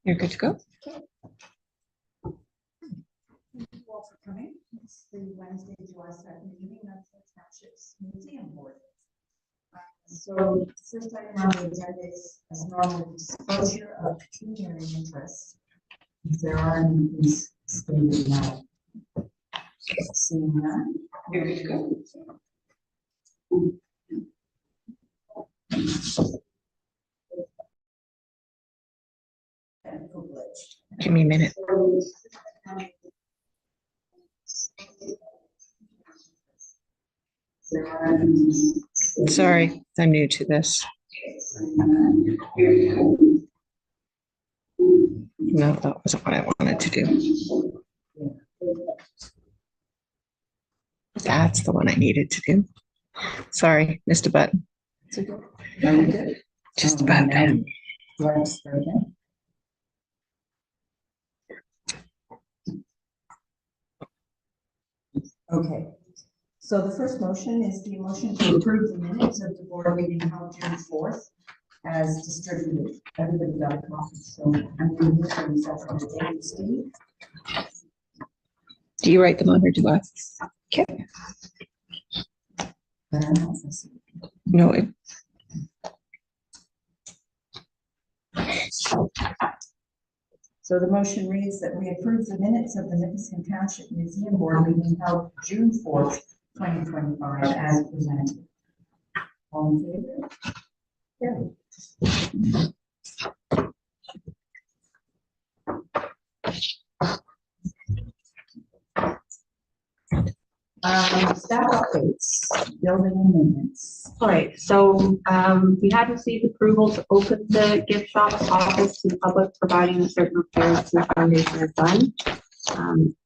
You're good to go. Thank you all for coming. It's the Wednesday, July 2nd meeting of the Township's Museum Board. So first item on the agenda is, as normal, disclosure of pecuniary interests. If there are any, please state now. Seeing none. You're good to go. And privileged. Give me a minute. Sorry, I'm new to this. No, that wasn't what I wanted to do. That's the one I needed to do. Sorry, missed a button. Just about done. Okay, so the first motion is the motion to approve the minutes of the board meeting held June 4th as distributed. Everybody got a copy, so I'm going to move myself on the date, Steve. Do you write them on or do I? Okay. But I don't know if I see. No, it, So the motion reads that we approve the minutes of the Nipissing Township Museum Board meeting held June 4th, 2025 as presented. All in favor? Carried. Staff updates, building and maintenance. All right, so we had received approval to open the gift shop office to the public, providing certain repairs to the foundation are done.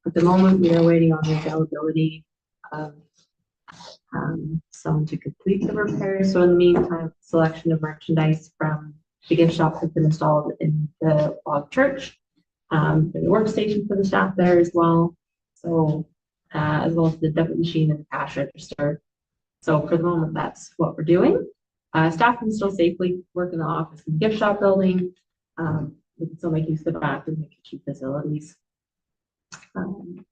At the moment, we are waiting on the availability of someone to complete the repairs. So in the meantime, selection of merchandise from the gift shop has been installed in the log church. There's a workstation for the staff there as well. So as well as the debit machine and the cash register. So for the moment, that's what we're doing. Staff can still safely work in the office and gift shop building. We can still make use of the bathroom and kitchen facilities. And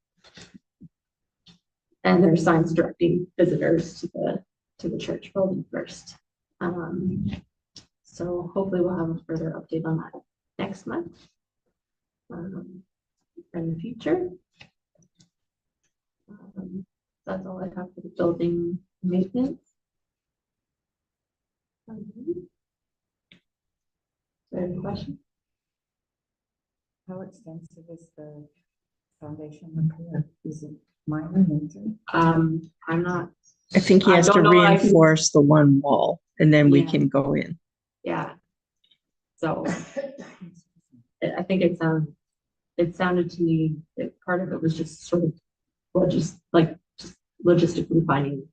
there's signs directing visitors to the church building first. So hopefully we'll have a further update on that next month. In the future. That's all I have for the building maintenance. Is there any question? How extensive is the foundation repair? Is it minor, major? I'm not, I think he I has to don't know, I can- reinforce the one wall and then we Yeah. can go in. yeah. So I think it sounded to me that part of it was just sort of, well, just logistically finding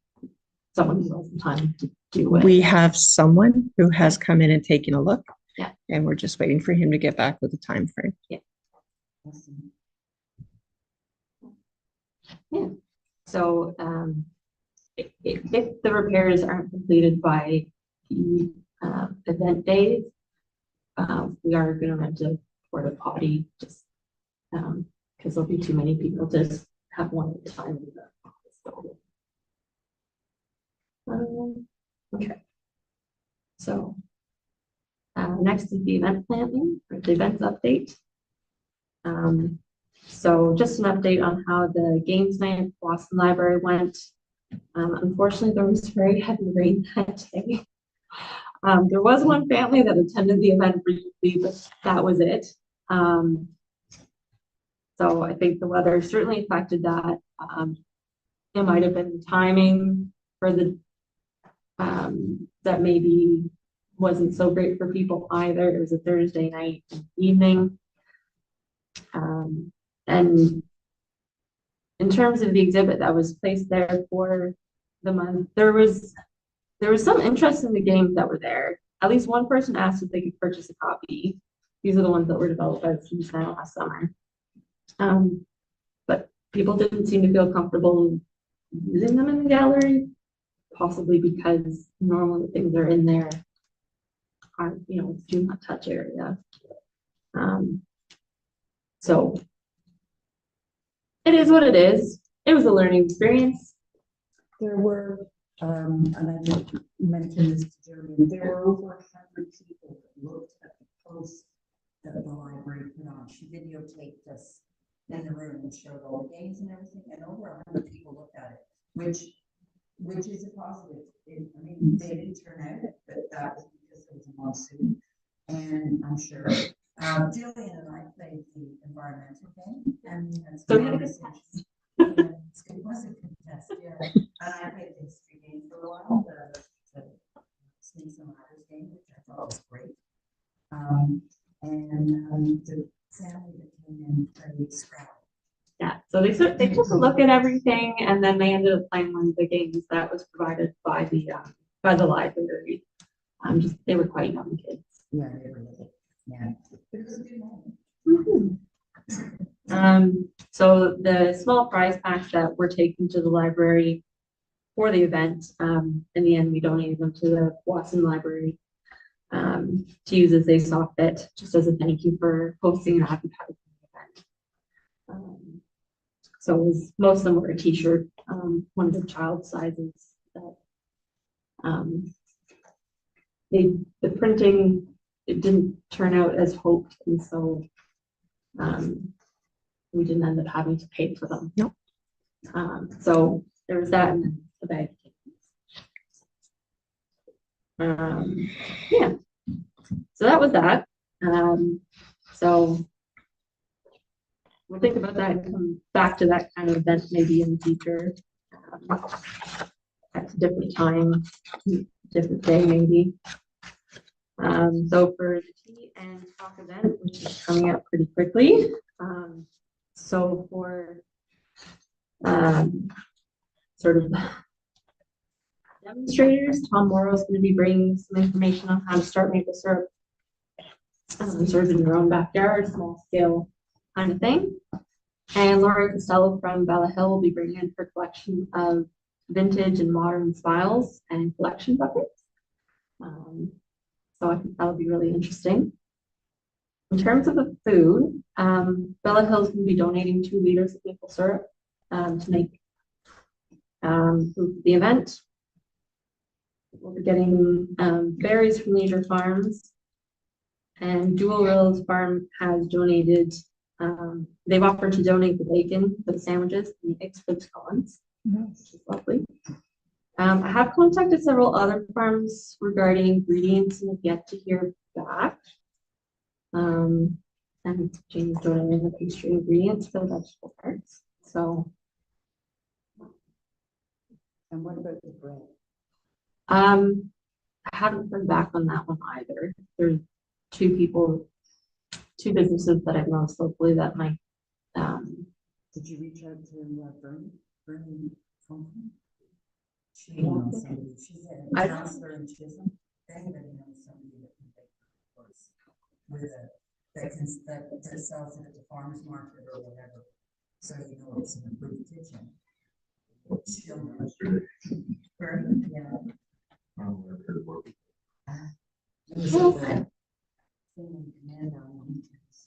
someone who has the time to do it. We have someone who has come in and taken a look. Yeah. And we're just waiting for him to get back with a time frame. Awesome. Yeah. So if the repairs aren't completed by the event days, we are going to rent a porta potty just because there'll be too many people to have one at a time in the office building. Okay. So next is the event planning or the events update. So just an update on how the games night at Boston Library went. Unfortunately, there was very heavy rain that day. There was one family that attended the event briefly, but that was it. So I think the weather certainly affected that. It might have been the timing for the that maybe wasn't so great for people either. It was a Thursday night and evening. And in terms of the exhibit that was placed there for the month, there was some interest in the games that were there. At least one person asked if they could purchase a copy. These are the ones that were developed by the students now last summer. But people didn't seem to feel comfortable using them in the gallery, possibly because normally things are in there are, it's do not touch area. So it is what it is. It was a learning experience. There were, and I did mention this to Jeremy, there were over 100 people that looked at the post that the library put on. She videotaped us in the room and showed all the games and everything, and over 100 people looked at it, which is a positive. I mean, they didn't turn out, but that was because there was a monsoon, and I'm sure. Jillian and I played the environmental game, and So we had a good test. It was a good test, yeah. And I played the history game for a while, the Snakes and Ladders game, which I thought was great. The family that came in played Scrabble. Yeah, so they took a look at everything, and then they ended up playing one of the games that was provided by the library. Just they were quite young kids. Yeah, they were little. Yeah, it was a good night. So the small prize packs that were taken to the library for the event, in the end, we donated them to the Watson Library to use as they saw fit, just as a thank you for hosting and advertising the event. So it was, most of them were a t-shirt, one of the child sizes that the printing, it didn't turn out as hoped, and so we didn't end up having to pay for them. Nope. So there was that, and then the bag. Yeah. So that was that. So we'll think about that and come back to that kind of event maybe in the future. At a different time, different day maybe. So for the tea and talk event, which is coming up pretty quickly. So for sort of demonstrators, Tom Morrow is going to be bringing some information on how to start maple syrup, sort of in your own backyard, small scale kind of thing. And Laura Costello from Bella Hill will be bringing in her collection of vintage and modern spiles and collection buckets. So I think that'll be really interesting. In terms of the food, Bella Hill is going to be donating 2 liters of maple syrup to make food for the event. We'll be getting berries from Leisure Farms, and Dual Rills Farm has donated, they've offered to donate the bacon for the sandwiches and the eggs for the scones, which is lovely. I have contacted several other farms regarding ingredients and have yet to hear back. And James donated the pastry ingredients for the vegetable parts. So. And what about the bread? I haven't heard back on that one either. There's 2 businesses that I've noticed locally that might. Did you reach out to Bernie Conklin? She knows somebody. She's a counselor in Chisholm. Anybody knows somebody that can bake course with that sells it at the farmer's market or whatever. So you know it's an improved kitchen. She'll know. Bernie, yeah. It was at the thing in command on weekends.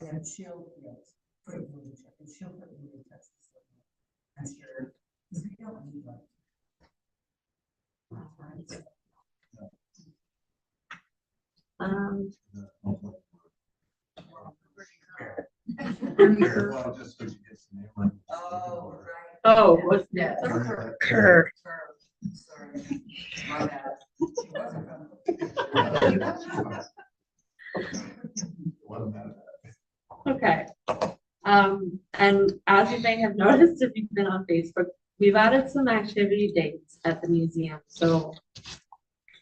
Yeah, she'll put you in touch, and she'll put you in touch with someone. I'm sure, because we don't need like. Well, just so she gets the name right. Oh, right. Oh, what's Yeah. that? Kerr. Sorry. My bad. She wasn't gonna. Wasn't that bad. Okay. And as you may have noticed, if you've been on Facebook, we've added some activity dates at the museum. So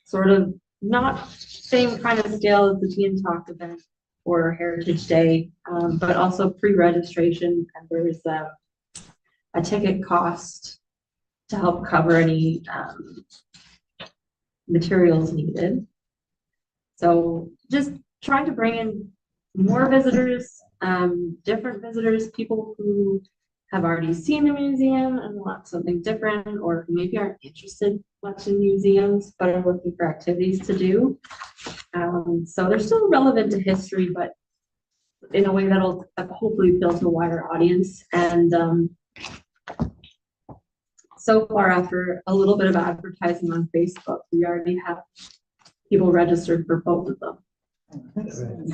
sort of not same kind of scale as the Tea and Talk event or Heritage Day, but also pre-registration, and there's a ticket cost to help cover any materials needed. So just trying to bring in more visitors, different visitors, people who have already seen the museum and want something different, or who maybe aren't interested much in museums but are looking for activities to do. So they're still relevant to history, but in a way that'll hopefully appeal to a wider audience. And so far, after a little bit of advertising on Facebook, we already have people registered for both of them.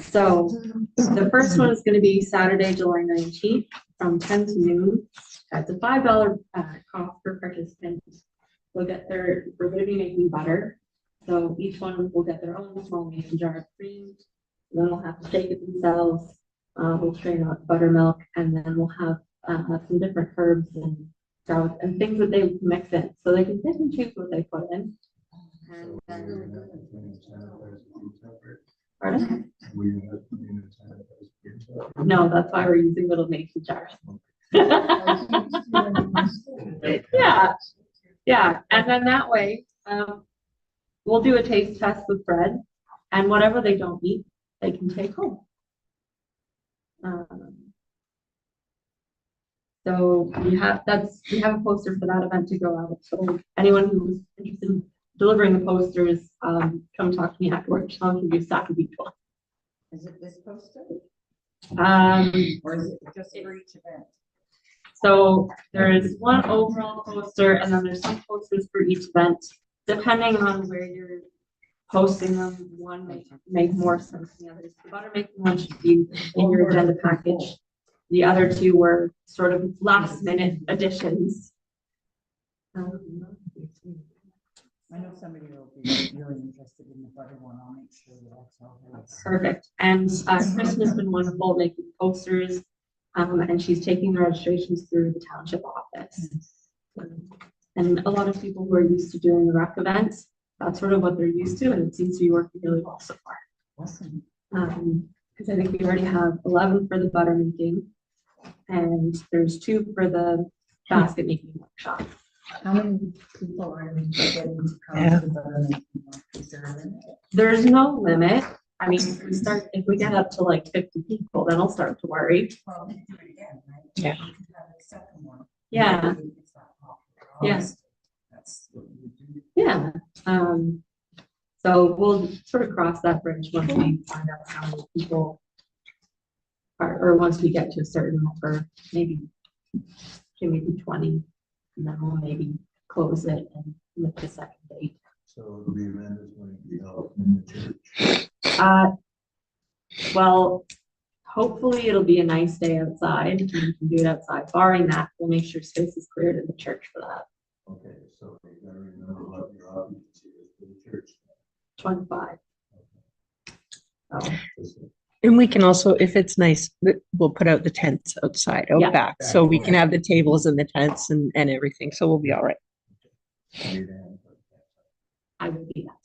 So the first one is going to be Saturday, July 19th from 10 to noon. That's a $5 cost per participant. We're going to be making butter. So each one will get their own small mason jar of cream. Then they'll have to shake it themselves. We'll strain out buttermilk, and then we'll have some different herbs and garlic and things that they mix in. So they can pick and choose what they put in. And then, pardon? No, that's why we're using little mason jars. Yeah. And then that way, we'll do a taste test with bread, and whatever they don't eat, they can take home. So we have a poster for that event to go out. So anyone who's interested in delivering the posters, come talk to me afterwards. I'll give you a stack of each one. Is it this poster? Or is it just for each event? So there's one overall poster, and then there's some posters for each event. Depending on where you're posting them, one may make more sense than the others. The butter making one should be in your agenda package. The other two were sort of last minute additions. I know somebody will be really interested in the butter one. I'll make sure that I tell her. Perfect. And Kristen has been wonderful making posters, and she's taking the registrations through the township office. And a lot of people who are used to doing the rec events, that's sort of what they're used to, and it seems to be working really well so far. Awesome. Because I think we already have 11 for the butter making, and there's 2 for the basket making workshop. How many people are you getting to come Yeah. to the butter making one? Is there a limit? There's no limit. I mean, if we get up to like 50 people, then I'll start to worry. Well, we can do it again, right? Yeah. We could have a second one. Yeah. Maybe it's not popular. Yeah. Honestly, that's what we do. Yeah. So we'll sort of cross that bridge once we find out how many people are, or once we get to a certain number, maybe 20, and then we'll maybe close it and make the second date. So the event is going to be held in the church. Well, hopefully it'll be a nice day outside. We can do it outside. Barring that, we'll make sure space is cleared in the church for that. Okay, so you gotta remember what your occupancy is for the church. 25. So, And we can also, if it's nice, we'll put out the tents outside, out Yeah. back, so we can have the tables and the tents and everything, so we'll be all right. I would be that.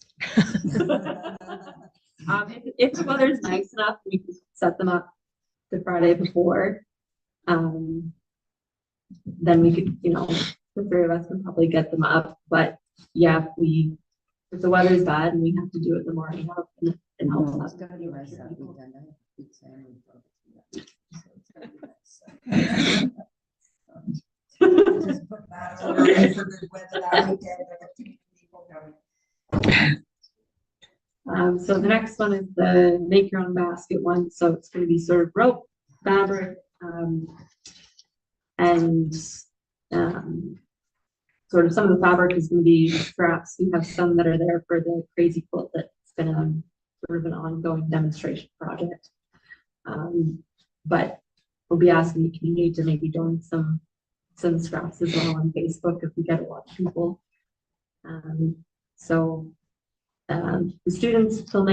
If the weather's nice enough, we can set them up the Friday before. Then we could, the 3 of us can probably get them up. But yeah, if the weather's bad and we have to do it the morning of, and helps No, us. it's gonna be nice that weekend. I have a big family for it. Just put that over there for good weather that weekend. I got too many people coming. So the next one is the make your own basket one. So it's going to be sort of rope, fabric, and sort of some of the fabric is going to be scraps. We have some that are there for the crazy quilt that's been sort of an ongoing demonstration project. But we'll be asking the community to maybe donate some scraps as well on Facebook if we get a lot of people. The students, they'll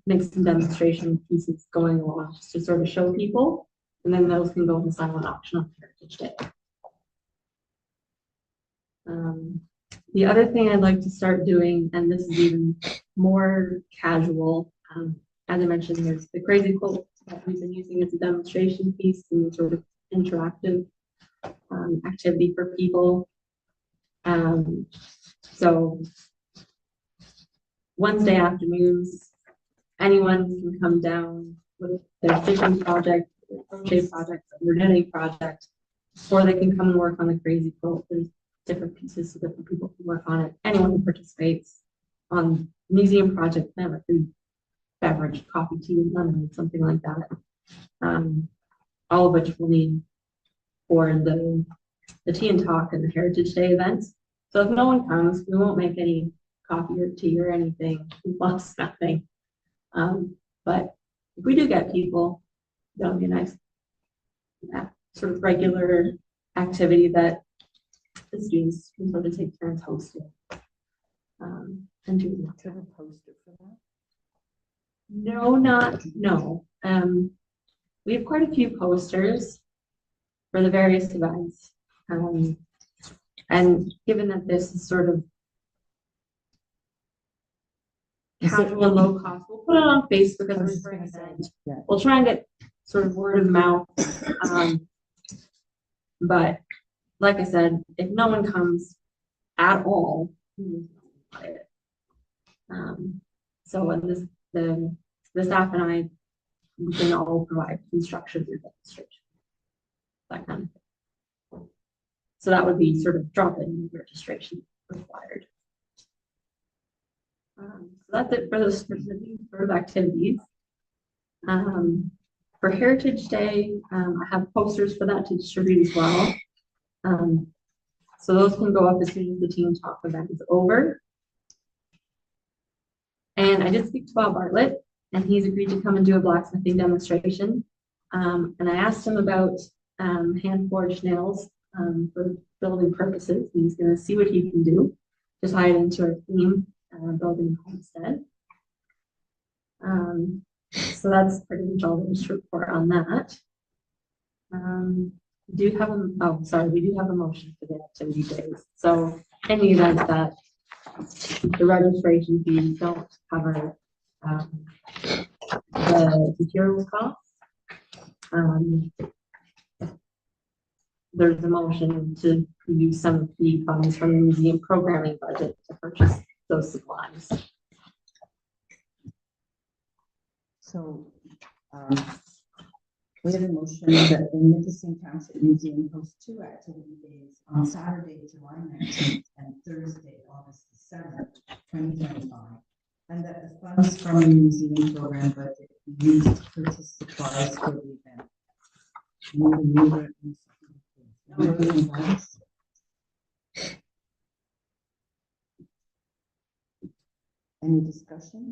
make some demonstration pieces going along just to sort of show people, and then those can go in the silent auction on Heritage Day. The other thing I'd like to start doing, and this is even more casual, as I mentioned, there's the crazy quilt that we've been using as a demonstration piece and sort of interactive activity for people. So Wednesday afternoons, anyone can come down with their stitching project, their crochet project, their knitting project, or they can come and work on the crazy quilt. There's different pieces so different people can work on it. Anyone who participates on museum project, never beverage, coffee, tea, lemonade, something like that. All of which we'll need for the tea and talk and the Heritage Day events. So if no one comes, we won't make any coffee or tea or anything. We lost nothing. But if we do get people, that'll be a nice sort of regular activity that the students can sort of take turns hosting. And do that. Could have posted for that. No. We have quite a few posters for the various events. And given that this is sort of casual and low cost, we'll put it on Facebook as a spring event. Yeah. We'll try and get sort of word of mouth. But like I said, if no one comes at all, so when the staff and I, we can all provide instructions or demonstration, that kind of thing. So that would be sort of drop-in registration required. So that's it for those specific sort of activities. For Heritage Day, I have posters for that to distribute as well. So those can go up as soon as the Teen Talk event is over. And I did speak to Bob Bartlett, and he's agreed to come and do a blacksmithing demonstration. And I asked him about hand forged nails for building purposes. He's going to see what he can do to tie it into our theme, building homestead. So that's pretty much all there is to report on that. We do have a motion for the activity days. So in the event that the registration fees don't cover the material costs, there's a motion to use some of the funds from the museum programming budget to purchase those supplies. So, we have a motion that the Nipissing Township Museum hosts 2 activity days on Saturday, July 19th and Thursday, August 7th, 2025. And that the funds from the museum program budget be used to purchase supplies for the event. Any discussion?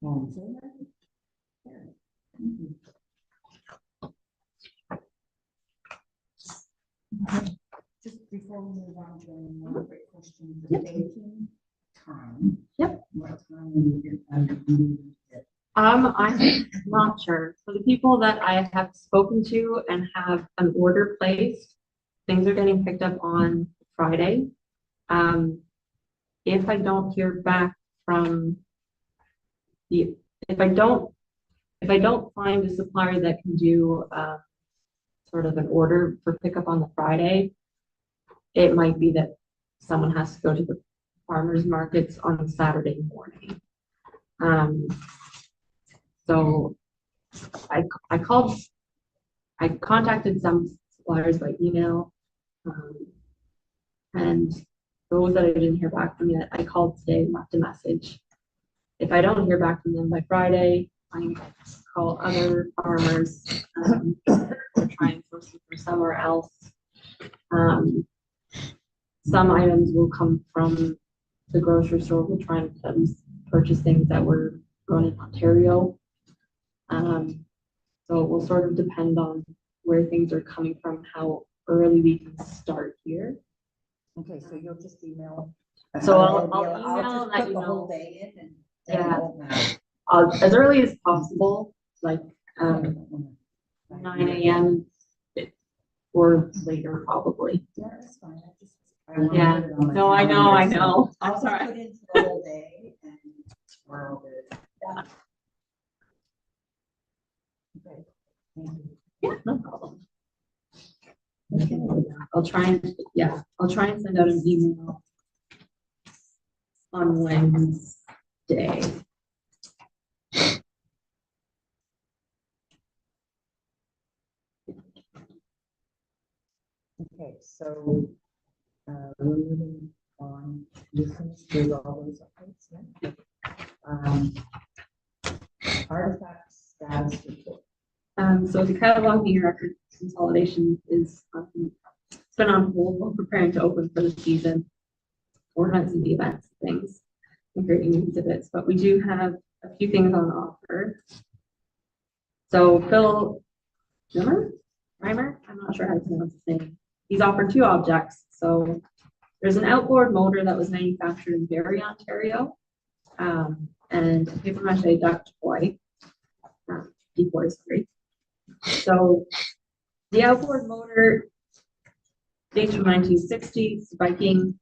All in favor? Carried. Thank you. Okay. Just before we move on to one quick question, the baking time. Yep. What time do you get? I'm not sure. For the people that I have spoken to and have an order placed, things are getting picked up on Friday. If I don't hear back from if I don't find a supplier that can do sort of an order for pickup on the Friday, it might be that someone has to go to the farmers markets on Saturday morning. So I contacted some suppliers by email, and those that I didn't hear back from yet, I called today and left a message. If I don't hear back from them by Friday, I call other farmers to try and source them from somewhere else. Some items will come from the grocery store. We'll try and at least purchase things that were grown in Ontario. So it will sort of depend on where things are coming from, how early we can start here. Okay, so you'll just email. So I'll email just let put you the whole know. day in and. Yeah. It won't matter. As early as possible, like 9 a.m. or later probably. Yeah, that's fine. I wanted Yeah. to put it on my No, I calendar, know. so I'll just That's all right. put it for the whole day and we're all good. Yeah. Okay, thank you. Yeah, no problem. I'll try and send out an email on Wednesday. Okay, so, we're moving on, you finished with all those updates, yeah? artifacts status report. So the cataloging record consolidation is, it's been on hold while preparing to open for the season. Organizing the events and things, and creating new exhibits, but we do have a few things on offer. So Phil Reimer, I'm not sure how to pronounce his name. He's offered 2 objects. So there's an outboard motor that was manufactured in Barrie, Ontario, and a paper mache duck toy. Decoy, sorry. So the outboard motor dates from 1960s, Viking,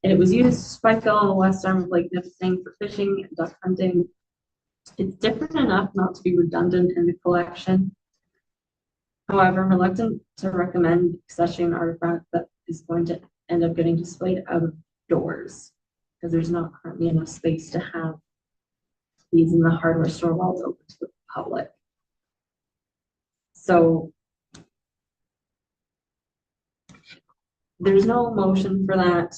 and it was used to spike on the west arm of Lake Nipissing for fishing and duck hunting. It's different enough not to be redundant in the collection. However, I'm reluctant to recommend such an artifact that is going to end up getting displayed out of doors because there's not currently enough space to have these in the hardware store while it's open to the public. So there's no motion for that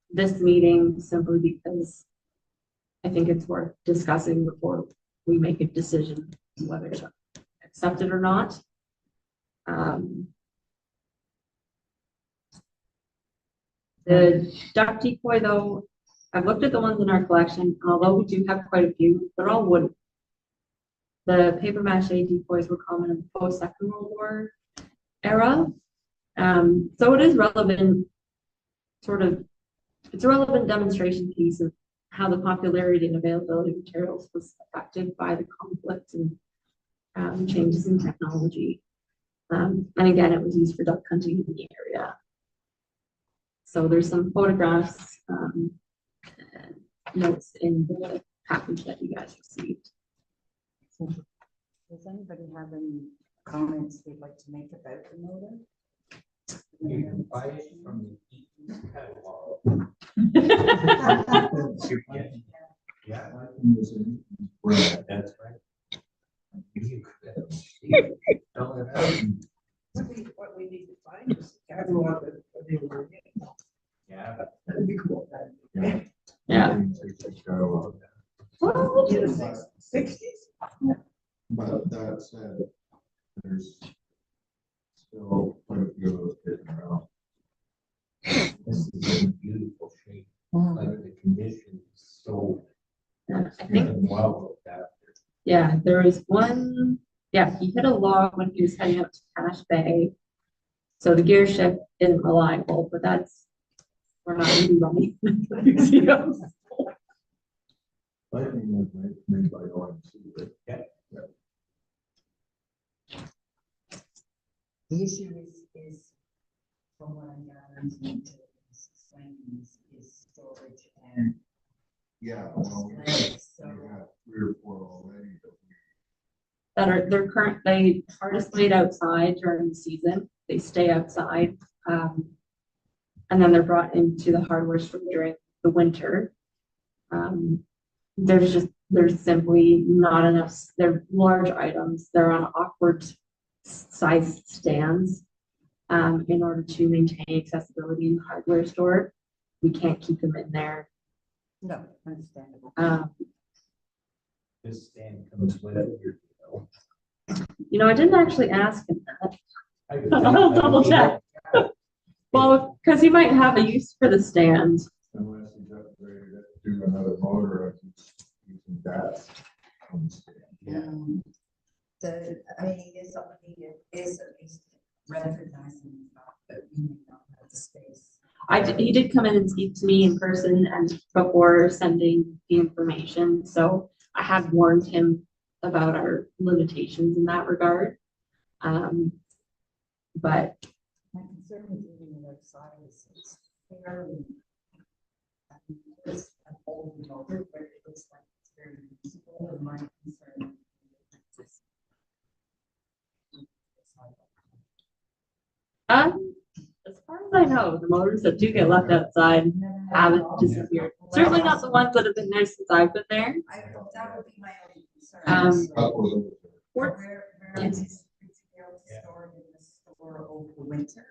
this meeting, simply because I think it's worth discussing before we make a decision whether to accept it or not. The duck decoy, though, I've looked at the ones in our collection, and although we do have quite a few, they're all wooden. The paper mache decoys were common in the post-Second World War era. So it is relevant, it's a relevant demonstration piece of how the popularity and availability of materials was affected by the conflict and changes in technology. And again, it was used for duck hunting in the area. So there's some photographs and notes in the package that you guys received. Does anybody have any comments they'd like to make about the motor? You can buy it from the Eaton's catalog. Yeah, that's right. You could. What we need to find is a catalog that they were getting. Yeah. That'd be cool. Yeah. Well, in the 60s. But that said, there's still quite a few of those getting around. This is a beautiful shape, but the condition is so I think, well looked after. yeah, there was one, yeah, he hit a log when he was heading up to Cache Bay. So the gear shift isn't reliable, but we're not really running museums. Lightning is made by OMC, right? Yeah. The issue is from what I'm gathering, is storage and. Yeah, well, we have 3 or 4 already that They are displayed outside during the season. They stay outside. And then they're brought into the hardware store during the winter. There's simply not enough. They're large items. They're on awkward sized stands. In order to maintain accessibility in the hardware store, we can't keep them in there. No, understandable. This stand comes with it. I didn't actually ask him that. I'll I'll double check. Well, because he might have a use for the stand. unless he's upgraded it to another motor, I keep using that. It is at least recognizing the fact that we may not have the space. He did come in and speak to me in person and before sending the information. So I have warned him about our limitations in that regard. But My concern with moving it outside is it's fairly. It's an old motor, but it looks like it's very usable, and my concern. as far as I know, the motors that do get left outside haven't disappeared. Certainly not the ones that have been there since I've been there. That would be my only concern. Where- Where is it able to store it in the store over the winter?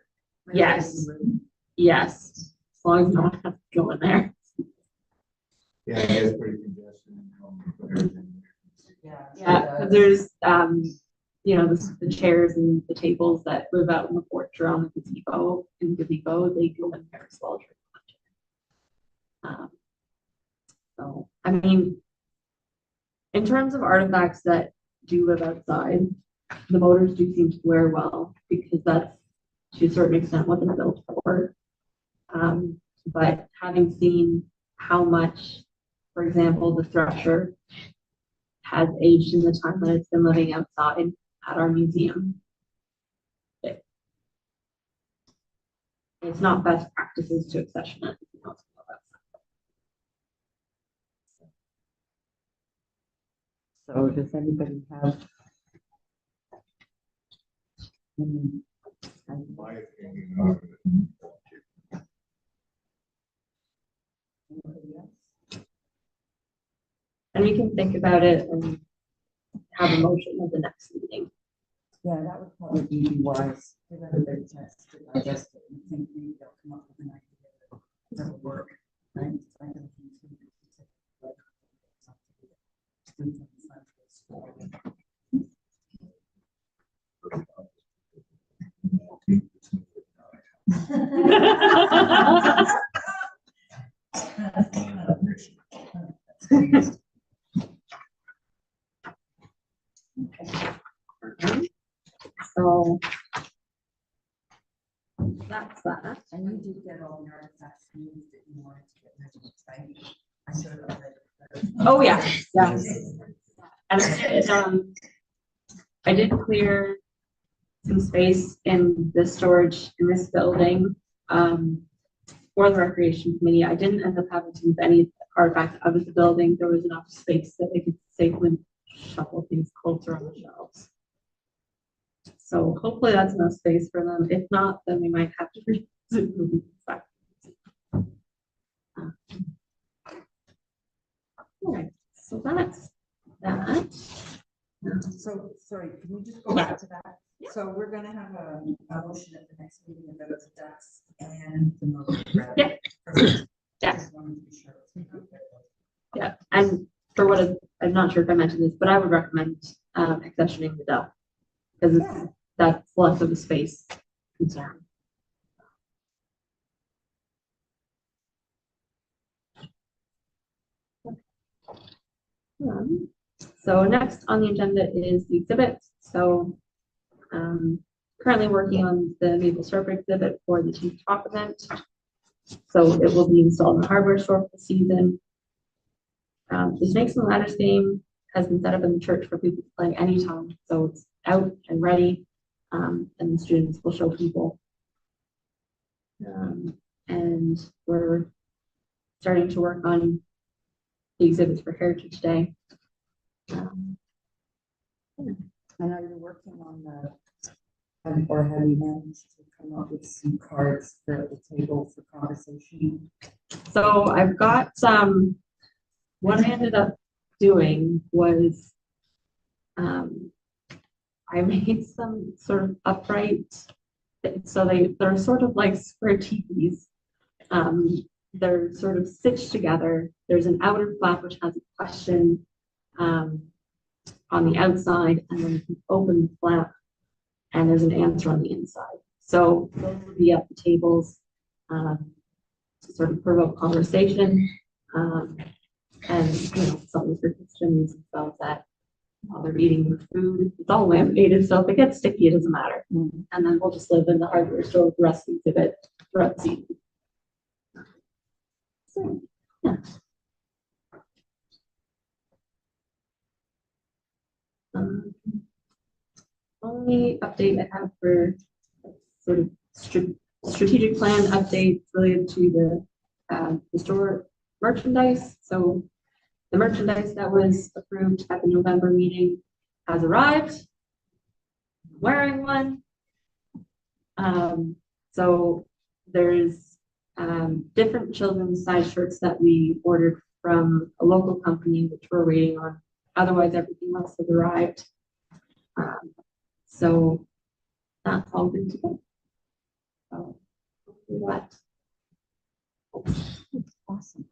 Where Yes. is the room? Yes, as long as no one has to go in there. Yeah, it's pretty congested. And put everything Yeah. Yeah, 'cause there's, you know, the chairs and the tables that live out in the porch or on the gazebo, they go in there as well. So, I mean, in terms of artifacts that do live outside, the motors do seem to wear well, because that's to a certain extent what they're built for. But having seen how much, for example, the thresher has aged in the time that it's been living outside at our museum, it's not best practices to accession it. So does anybody have? any My opinion of it. anybody else? And we can think about it and have a motion at the next meeting. Yeah, that would probably be wise, give everybody a chance to digest it and think maybe they'll come up with an idea that'll work, right? So I don't think it's gonna be like something that- So that's that. And you did get all the artifacts you used that you wanted to get rid of, right? I showed it already. Oh, yeah, yeah. And I did clear some space in the storage in this building, for the recreation committee. I didn't end up having to move any artifacts out of the building. There was enough space that they could safely shuffle things closer on the shelves. So hopefully that's enough space for them. If not, then we might have to revisit moving back. Okay, so that's that. So, sorry, can we just go back to that? So we're gonna have a motion at the next meeting about the ducks and the motor. Yeah. Perfect. Yeah. Just wanted to be sure. Yeah, and for what I'm not sure if I mentioned this, but I would recommend accessioning the duck, because that's less of a space concern. So next on the agenda is the exhibits. So currently working on the maple syrup exhibit for the Team Talk event. So it will be installed in the hardware store for the season. The Snakes and Ladders game has been set up in the church for people to play anytime. So it's out and ready, and the students will show people. And we're starting to work on the exhibits for Heritage Day. And are you working on or have you managed to come up with some cards for the table for conversation? So I've got some, what I ended up doing was I made some sort of upright, so they're sort of like square teepees. They're sort of stitched together. There's an outer flap which has a question on the outside, and then you can open the flap and there's an answer on the inside. So those would be at the tables to sort of provoke conversation, and something for students about that while they're eating their food. It's all laminated, so if it gets sticky, it doesn't matter. And then we'll just live in the hardware store with the rest of the exhibit throughout the season. So, yeah. Only update I have for sort of strategic plan updates related to the store merchandise. So the merchandise that was approved at the November meeting has arrived. I'm wearing one. So there's different children's size shirts that we ordered from a local company, which we're waiting on. Otherwise, everything else has arrived. So that's all good to go. So what? Awesome.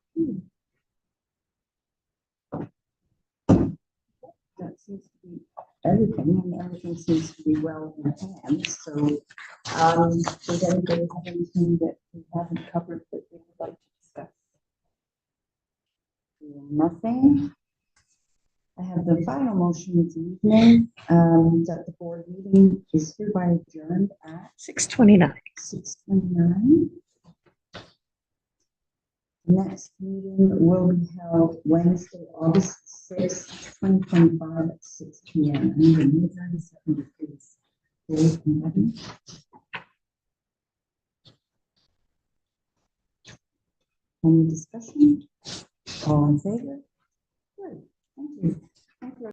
That's seems to be everything, and everything seems to be well in hand, so, does anybody have anything that we haven't covered that they would like to discuss? Nothing. I have the final motion this evening, that the board meeting is hereby adjourned at 6:29. 6:29. Next meeting will be held Wednesday, August 6th, 2025 at 6 P M. I need a new 37 degrees. Dave and Evan. Any discussion? All in favor? Good. Thank you. Thank you.